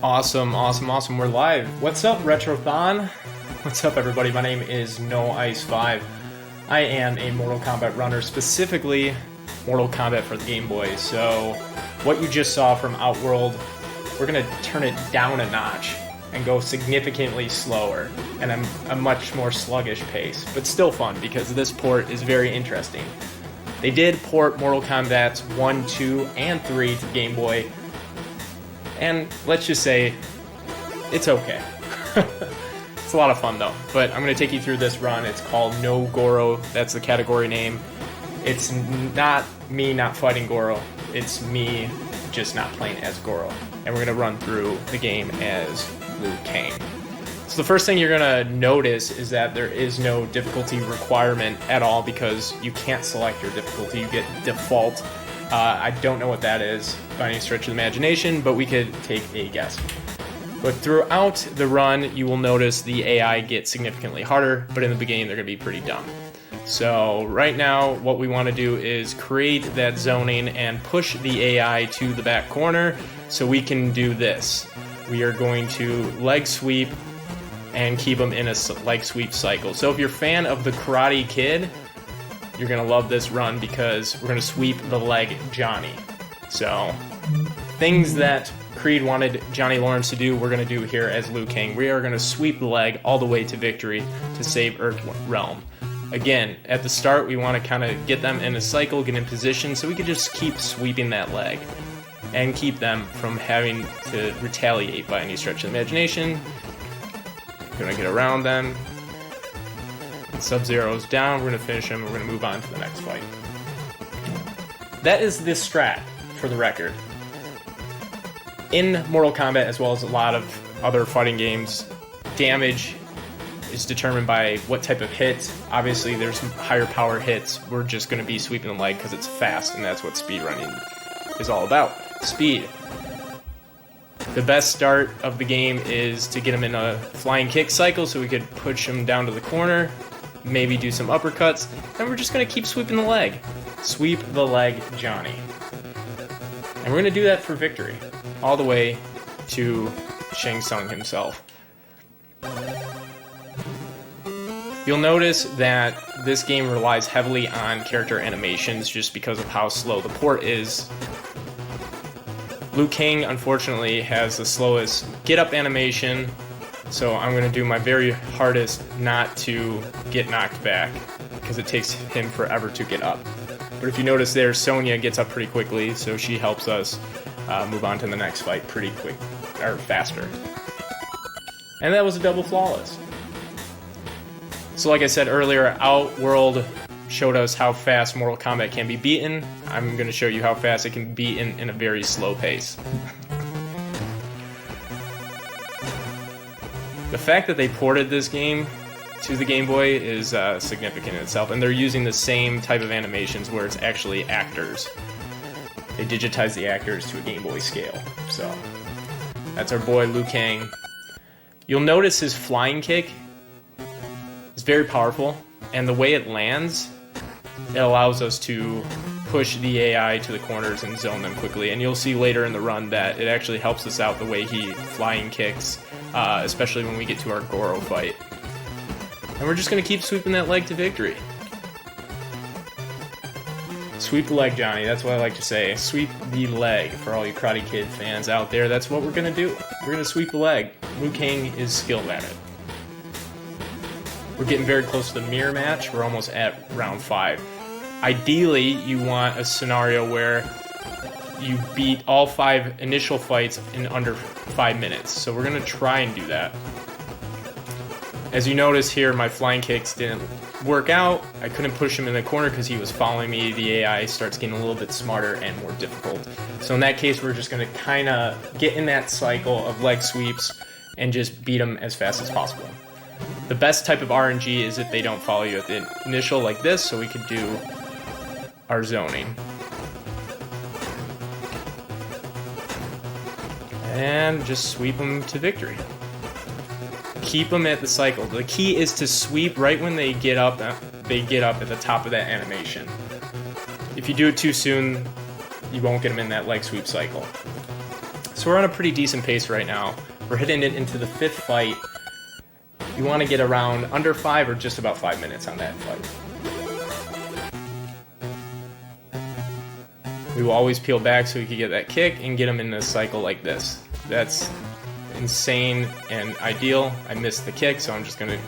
Awesome, awesome, awesome. We're live. What's up, Retrothon? What's up, everybody? My name is No Ice 5. I am a Mortal Kombat runner, specifically Mortal Kombat for the Game Boy. So what you just saw from Outworld, we're going to turn it down a notch and go significantly slower and a much more sluggish pace, but still fun because this port is very interesting. They did port Mortal Kombat 1, 2, and 3 to the Game Boy, and let's just say it's okay. It's a lot of fun though, but I'm going to take you through this run. It's called No Goro. That's the category name. It's not me not fighting Goro. It's me just not playing as Goro. And we're going to run through the game as Liu Kang. So the first thing you're going to notice is that there is no difficulty requirement at all because you can't select your difficulty. You get default. I don't know what that is by any stretch of the imagination, but we could take a guess. But throughout the run, you will notice the AI get significantly harder, but in the beginning, they're going to be pretty dumb. So right now, what we want to do is create that zoning and push the AI to the back corner so we can do this. We are going to leg sweep and keep them in a leg sweep cycle. So if you're a fan of the Karate Kid, you're going to love this run because we're going to sweep the leg Johnny. So things that Creed wanted Johnny Lawrence to do, we're going to do here as Liu Kang. We are going to sweep the leg all the way to victory to save Earth Realm. Again, at the start, we want to kind of get them in a cycle, get in position, so we can just keep sweeping that leg and keep them from having to retaliate by any stretch of the imagination. We're going to get around them. Sub-Zero's down, we're going to finish him, we're going to move on to the next fight. That is the strat, for the record. In Mortal Kombat, as well as a lot of other fighting games, damage is determined by what type of hit. Obviously, there's higher power hits. We're just going to be sweeping the leg because it's fast, and that's what speedrunning is all about. Speed. The best start of the game is to get him in a flying kick cycle so we could push him down to the corner, maybe do some uppercuts, and we're just going to keep sweeping the leg. Sweep the leg, Johnny. And we're going to do that for victory, all the way to Shang Tsung himself. You'll notice that this game relies heavily on character animations just because of how slow the port is. Liu Kang, unfortunately, has the slowest get-up animation, so I'm going to do my very hardest not to get knocked back, because it takes him forever to get up. But if you notice there, Sonya gets up pretty quickly, so she helps us move on to the next fight pretty quick, or faster. And that was a double flawless. So like I said earlier, Outworld showed us how fast Mortal Kombat can be beaten. I'm going to show you how fast it can be beaten in a very slow pace. The fact that they ported this game to the Game Boy is significant in itself, and they're using the same type of animations where it's actually actors. They digitize the actors to a Game Boy scale. So that's our boy Liu Kang. You'll notice his flying kick is very powerful, and the way it lands, it allows us to push the AI to the corners and zone them quickly. And you'll see later in the run that it actually helps us out the way he flying kicks, especially when we get to our Goro fight. And we're just going to keep sweeping that leg to victory. Sweep the leg, Johnny. That's what I like to say. Sweep the leg. For all you Karate Kid fans out there, that's what we're going to do. We're going to sweep the leg. Liu Kang is skilled at it. We're getting very close to the mirror match. We're almost at round 5. Ideally, you want a scenario where you beat all 5 initial fights in under 5 minutes. So we're going to try and do that. As you notice here, my flying kicks didn't work out. I couldn't push him in the corner because he was following me. The AI starts getting a little bit smarter and more difficult. So in that case, we're just going to kind of get in that cycle of leg sweeps and just beat him as fast as possible. The best type of RNG is if they don't follow you at the initial like this, so we could do our zoning. And just sweep them to victory. Keep them at the cycle. The key is to sweep right when they get up at the top of that animation. If you do it too soon, you won't get them in that leg sweep cycle. So we're on a pretty decent pace right now. We're hitting it into the 5th fight. You want to get around under 5 or just about 5 minutes on that fight. We will always peel back so we can get that kick and get him in a cycle like this. That's insane and ideal. I missed the kick, so I'm just going to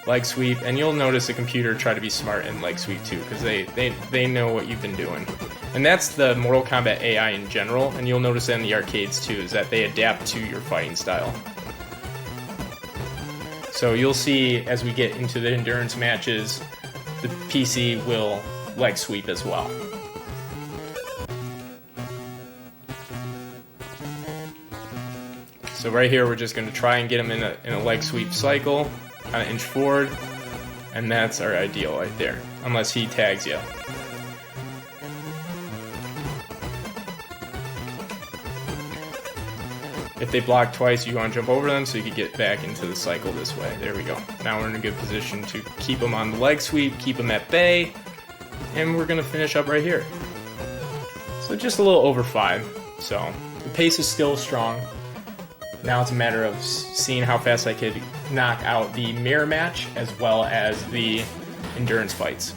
leg sweep. And you'll notice the computer try to be smart and leg sweep too, because they know what you've been doing. And that's the Mortal Kombat AI in general, and you'll notice that in the arcades too, is that they adapt to your fighting style. So you'll see as we get into the endurance matches, the PC will leg sweep as well. So right here, we're just going to try and get him in a leg sweep cycle, kind of inch forward, and that's our ideal right there, unless he tags you. If they block twice, you want to jump over them so you can get back into the cycle this way. There we go. Now we're in a good position to keep them on the leg sweep, keep them at bay, and we're going to finish up right here. So just a little over 5. So the pace is still strong. Now it's a matter of seeing how fast I could knock out the mirror match as well as the endurance fights.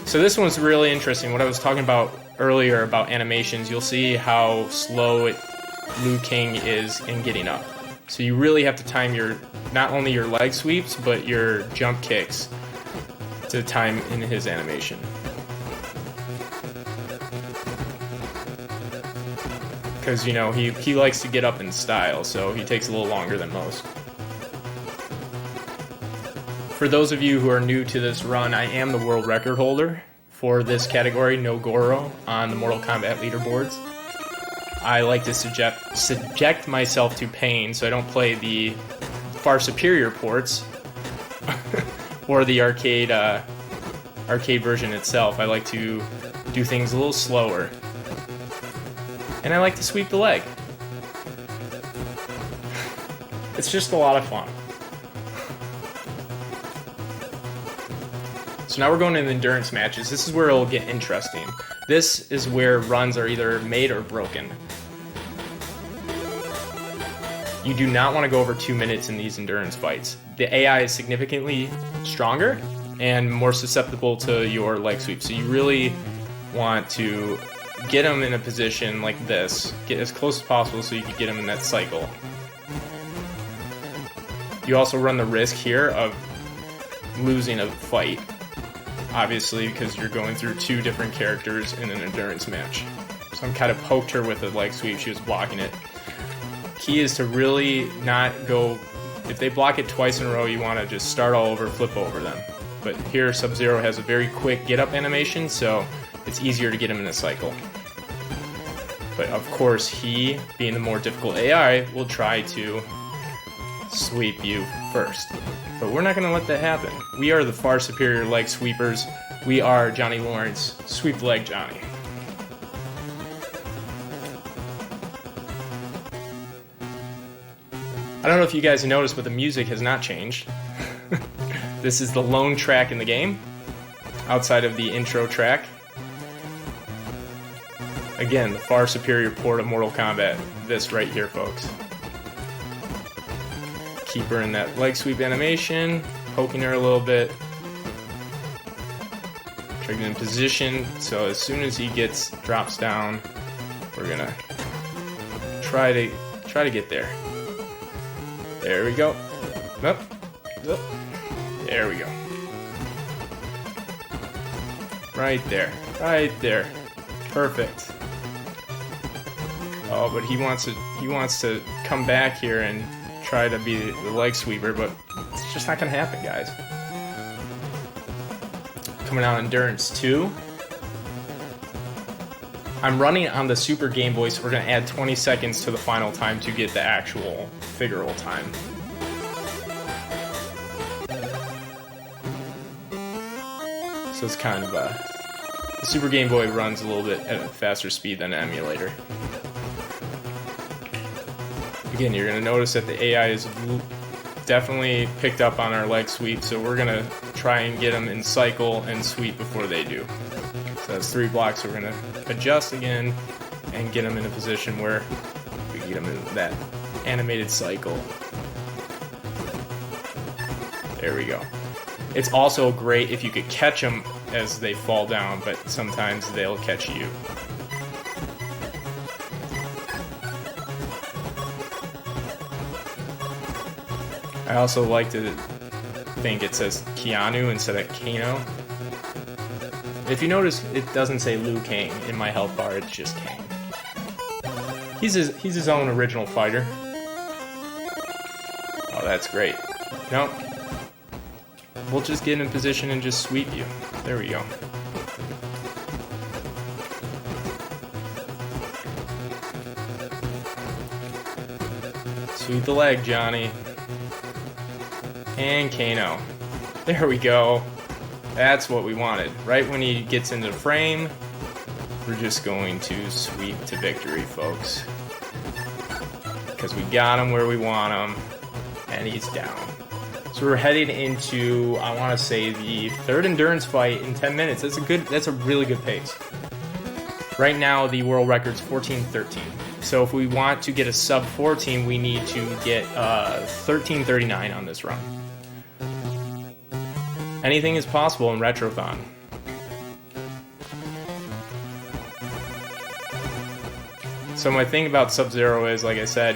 So this one's really interesting. What I was talking about earlier about animations, you'll see how slow Liu Kang is in getting up. So you really have to time not only your leg sweeps, but your jump kicks to time in his animation. Because, you know, he likes to get up in style, so he takes a little longer than most. For those of you who are new to this run, I am the world record holder for this category, no Goro, on the Mortal Kombat leaderboards. I like to subject myself to pain, so I don't play the far superior ports or the arcade version itself. I like to do things a little slower. And I like to sweep the leg. It's just a lot of fun. So now we're going into endurance matches. This is where it'll get interesting. This is where runs are either made or broken. You do not want to go over 2 minutes in these endurance fights. The AI is significantly stronger and more susceptible to your leg sweep. So you really want to get him in a position like this, get as close as possible so you can get him in that cycle. You also run the risk here of losing a fight, obviously, because you're going through 2 different characters in an endurance match. So I'm kind of poked her with a leg sweep, she was blocking it. Key is to really not go, if they block it twice in a row, you want to just start all over, flip over them. But here Sub-Zero has a very quick get up animation, so it's easier to get him in a cycle. But of course, he, being the more difficult AI, will try to sweep you first. But we're not going to let that happen. We are the far superior leg sweepers. We are Johnny Lawrence, sweep the leg Johnny. I don't know if you guys noticed, but the music has not changed. This is the lone track in the game, outside of the intro track. Again, the far superior port of Mortal Kombat, this right here, folks. Keep her in that leg sweep animation, poking her a little bit. Try to get in position, so as soon as he drops down, we're gonna try to get there. There we go. Up. There we go. Right there. Right there. Perfect. Oh, but he wants to come back here and try to be the leg sweeper, but it's just not gonna happen, guys. Coming out Endurance 2. I'm running on the Super Game Boy, so we're gonna add 20 seconds to the final time to get the actual figural time. So it's kind of the Super Game Boy runs a little bit at a faster speed than an emulator. Again, you're going to notice that the AI is definitely picked up on our leg sweep, so we're going to try and get them in cycle and sweep before they do. So that's 3 blocks, so we're going to adjust again, and get him in a position where we get him in that animated cycle. There we go. It's also great if you could catch them as they fall down, but sometimes they'll catch you. I also like to think it says Keanu instead of Kano. If you notice, it doesn't say Liu Kang in my health bar, it's just Kang. He's his own original fighter. Oh, that's great. Nope. We'll just get in position and just sweep you. There we go. Sweep the leg, Johnny. And Kano. There we go. That's what we wanted. Right when he gets into the frame, we're just going to sweep to victory, folks. Because we got him where we want him, and he's down. So we're headed into, I want to say, the third endurance fight in 10 minutes. That's a really good pace. Right now, the world record's 14:13. So if we want to get a sub 14, we need to get 13:39 on this run. Anything is possible in Retrothon. So my thing about Sub-Zero is, like I said,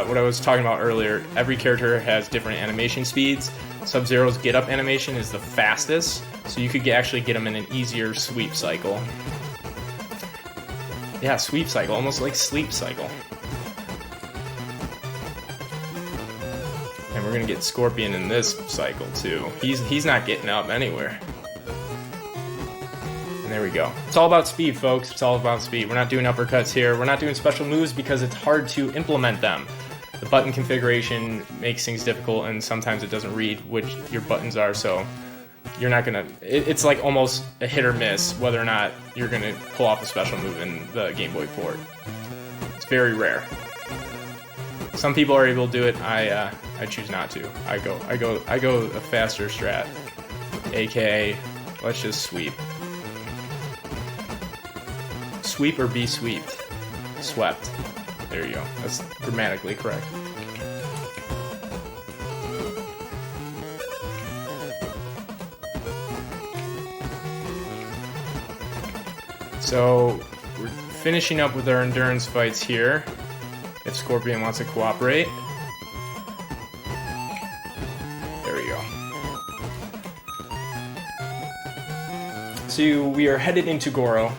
what I was talking about earlier, every character has different animation speeds. Sub-Zero's get-up animation is the fastest, so you could actually get him in an easier sweep cycle. Yeah, sweep cycle, almost like sleep cycle. And we're gonna get Scorpion in this cycle too. He's not getting up anywhere. And there we go. It's all about speed, folks. It's all about speed. We're not doing uppercuts here. We're not doing special moves because it's hard to implement them. The button configuration makes things difficult, and sometimes it doesn't read which your buttons are, so you're not gonna... It's like almost a hit or miss whether or not you're gonna pull off a special move in the Game Boy port. It's very rare. Some people are able to do it. I choose not to. I go a faster strat, aka let's just sweep. Sweep or be sweeped. Swept. There you go. That's grammatically correct. So we're finishing up with our endurance fights here. If Scorpion wants to cooperate. There we go. So we are headed into Goro,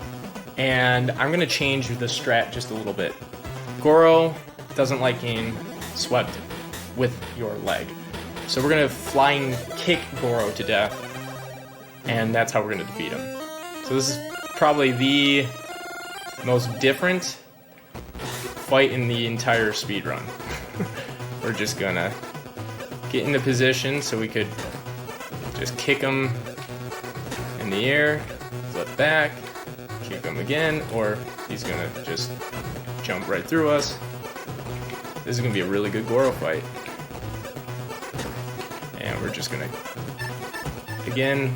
and I'm going to change the strat just a little bit. Goro doesn't like getting swept with your leg. So we're going to flying kick Goro to death, and that's how we're going to defeat him. So this is probably the most different fight in the entire speedrun. We're just gonna get into position so we could just kick him in the air, flip back, kick him again, or he's gonna just jump right through us. This is gonna be a really good Goro fight. And we're just gonna, again,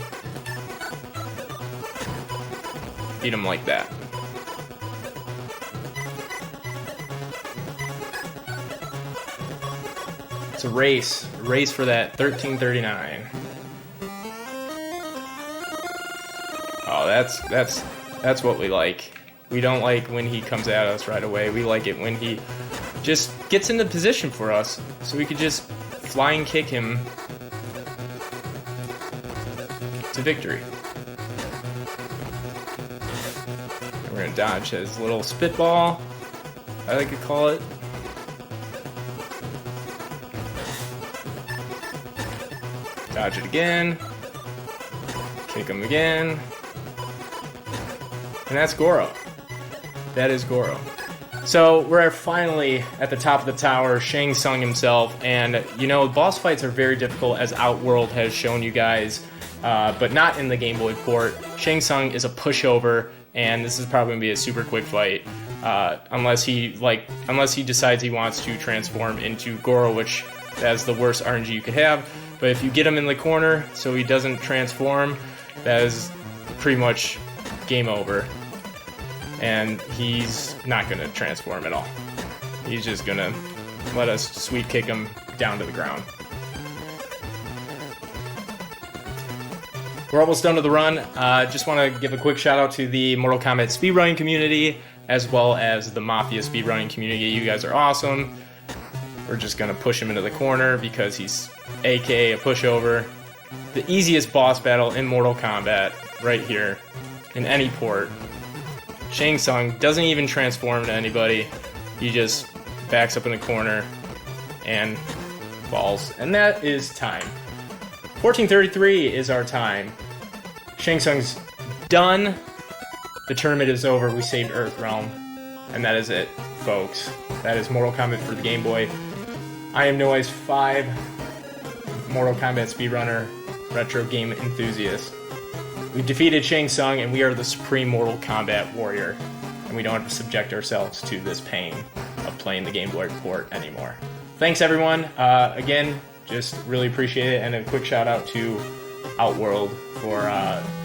beat him like that. It's a race for that 1339. Oh, that's what we like. We don't like when he comes at us right away. We like it when he just gets into position for us, so we could just flying kick him to victory. And we're gonna dodge his little spitball, I like to call it. Dodge it again. Kick him again. And that's Goro. That is Goro. So we're finally at the top of the tower, Shang Tsung himself, and you know, boss fights are very difficult, as Outworld has shown you guys, but not in the Game Boy port. Shang Tsung is a pushover, and this is probably gonna be a super quick fight, unless he decides he wants to transform into Goro, which that's the worst RNG you could have. But if you get him in the corner so he doesn't transform, that is pretty much game over. and he's not going to transform at all. He's just going to let us sweep kick him down to the ground. We're almost done with the run. Just want to give a quick shout out to the Mortal Kombat speedrunning community, as well as the Mafia speedrunning community. You guys are awesome. We're just going to push him into the corner because he's aka a pushover. The easiest boss battle in Mortal Kombat, right here, in any port. Shang Tsung doesn't even transform to anybody. He just backs up in the corner and falls. And that is time. 14:33 is our time. Shang Tsung's done. The tournament is over. We saved Earthrealm. And that is it, folks. That is Mortal Kombat for the Game Boy. I am NoIce5, Mortal Kombat speedrunner, retro game enthusiast. We defeated Shang Tsung, and we are the supreme Mortal Kombat warrior. And we don't have to subject ourselves to this pain of playing the Game Boy port anymore. Thanks, everyone. Again, just really appreciate it. And a quick shout out to Outworld for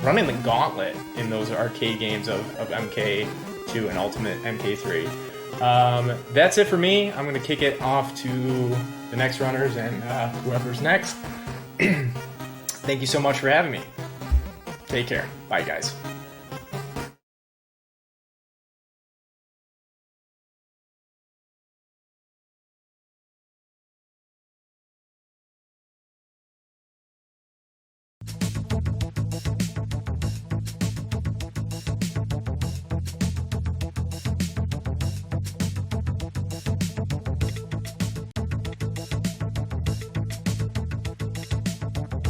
running the gauntlet in those arcade games of MK2 and Ultimate MK3. That's it for me. I'm going to kick it off to the next runners and whoever's next. Thank you so much for having me. Take care. Bye, guys.